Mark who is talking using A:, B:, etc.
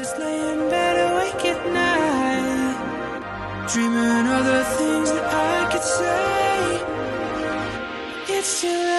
A: just lay in bed awake at night, dreaming of the things that I could say. It's too late.